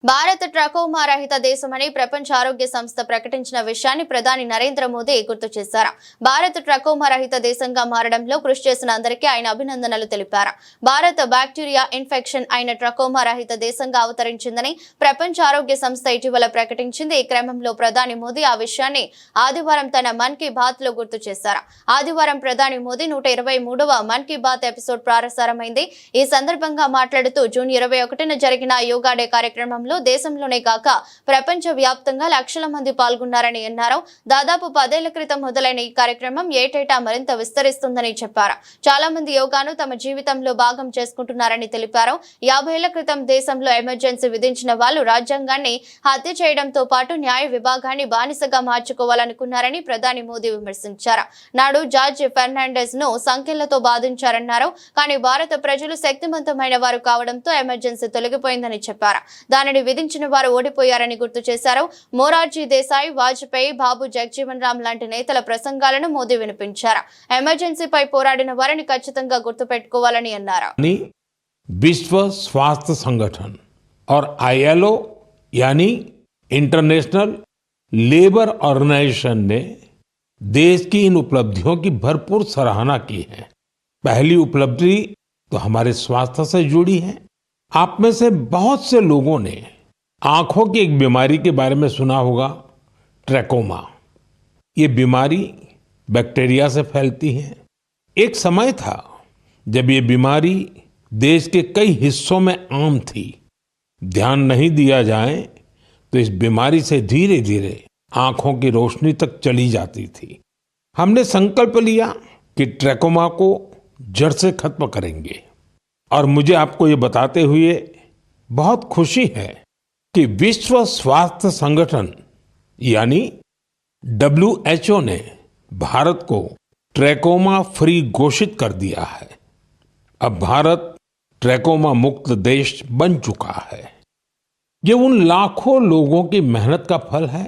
Bharat trachoma రహిత దేశమని ప్రపంచ ఆరోగ్య సంస్థ ప్రకటించిన విషయాన్ని ప్రధాని నరేంద్ర మోదీ గుర్తు చేశారు. భారత్ ట్రకోమా రహిత దేశంగా మారడంలో కృషి చేసిన అందరికీ ఆయన అభినందనలు తెలిపారు. భారత్ బ్యాక్టీరియా ఇన్ఫెక్షన్ అయిన ట్రకోమా రహిత దేశంగా అవతరించిందని ప్రపంచ ఆరోగ్య సంస్థ ఇటీవల ప్రకటించింది. ఈ క్రమంలో ప్రధాని మోదీ ఆ విషయాన్ని ఆదివారం తన మన్ కీ బాత్ లో గుర్తు చేశారు. ఆదివారం ప్రధాని మోదీ 123వ మన్ కీ బాత్ ఎపిసోడ్ ప్రసారమైంది. ఈ సందర్భంగా మాట్లాడుతూ జూన్ 21న జరిగిన యోగా డే కార్యక్రమంలో దేశంలోనే కాక ప్రపంచ వ్యాప్తంగా లక్షల మంది పాల్గొన్నారని అన్నారు. దాదాపు 10 ఏళ్ల క్రితం మొదలైన ఈ కార్యక్రమం ఏటేటా మరింత విస్తరిస్తుందని చెప్పారు. చాలా మంది యోగాను తమ జీవితంలో భాగం చేసుకుంటున్నారని తెలిపారు. 50 ఏళ్ల క్రితం దేశంలో ఎమర్జెన్సీ విధించిన వాళ్ళు రాజ్యాంగాన్ని హత్య చేయడంతో పాటు న్యాయ విభాగాన్ని బానిసగా మార్చుకోవాలనుకున్నారని ప్రధాని మోదీ విమర్శించారు. నాడు జార్జ్ ఫెర్నాండెస్ ను సంఖ్యలతో బాధించారన్నారు. కానీ భారత ప్రజలు శక్తివంతమైన వారు కావడంతో ఎమర్జెన్సీ తొలగిపోయిందని చెప్పారు. దానిని విధించిన వారు ఓడిపోయారని గుర్తు చేశారు. మొరార్జీ దేశాయ్, వాజ్పేయి, బాబు జగజీవన్ రామ్ లాంటి నేతల ప్రసంగాలను మోదీ వినిపించారు. ఎమర్జెన్సీపై పోరాడిన వారిని ఖచ్చితంగా గుర్తుపెట్టుకోవాలని అన్నారు. विश्व स्वास्थ्य संगठन और ILO यानी इंटरनेशनल लेबर ऑर्गेनाइजेशन ने देश की इन उपलब्धियों की भरपूर सराहना की है। पहली उपलब्धि तो हमारे स्वास्थ्य से जुड़ी है। आप में से बहुत से लोगों ने आंखों की एक बीमारी के बारे में सुना होगा, ट्रैकोमा। ये बीमारी बैक्टीरिया से फैलती है। एक समय था जब ये बीमारी देश के कई हिस्सों में आम थी। ध्यान नहीं दिया जाए तो इस बीमारी से धीरे धीरे आंखों की रोशनी तक चली जाती थी। हमने संकल्प लिया कि ट्रैकोमा को जड़ से खत्म करेंगे और मुझे आपको ये बताते हुए बहुत खुशी है कि विश्व स्वास्थ्य संगठन यानी WHO ने भारत को ट्रैकोमा फ्री घोषित कर दिया है। अब भारत ट्रैकोमा मुक्त देश बन चुका है। ये उन लाखों लोगों की मेहनत का फल है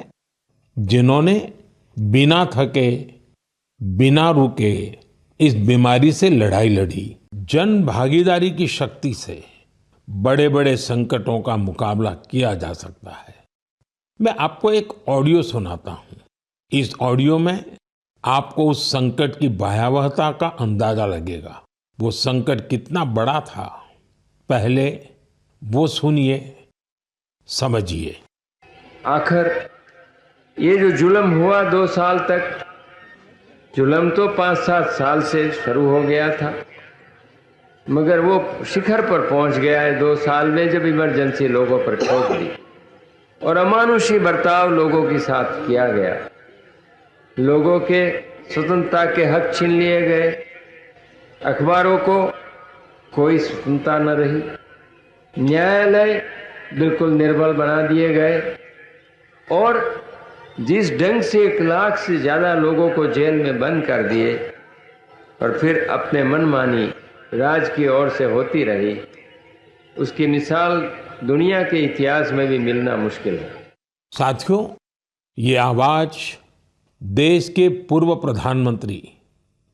जिन्होंने बिना थके, बिना रुके इस बीमारी से लड़ाई लड़ी। जन भागीदारी की शक्ति से बड़े बड़े संकटों का मुकाबला किया जा सकता है। मैं आपको एक ऑडियो सुनाता हूं। इस ऑडियो में आपको उस संकट की भयावहता का अंदाजा लगेगा। वो संकट कितना बड़ा था, पहले वो सुनिए, समझिए। आखिर ये जो जुल्म हुआ 2 साल तक, जुल्म तो 5-7 साल से शुरू हो गया था, मगर वो शिखर पर पहुंच गया है 2 साल में जब इमरजेंसी लोगों पर ठोक दी और अमानुषी बर्ताव लोगों के साथ किया गया। लोगों के स्वतंत्रता के हक छीन लिए गए। अखबारों को कोई स्वतंत्रता न रही। न्यायालय बिल्कुल निर्बल बना दिए गए और जिस ढंग से 1 लाख से ज़्यादा लोगों को जेल में बंद कर दिए और फिर अपने मनमानी राज की ओर से होती रही, उसकी मिसाल दुनिया के इतिहास में भी मिलना मुश्किल है। साथियों, ये आवाज देश के पूर्व प्रधानमंत्री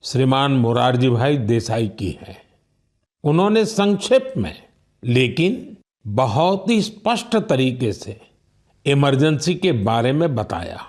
श्रीमान मोरारजी भाई देसाई की है। उन्होंने संक्षेप में लेकिन बहुत ही स्पष्ट तरीके से इमरजेंसी के बारे में बताया।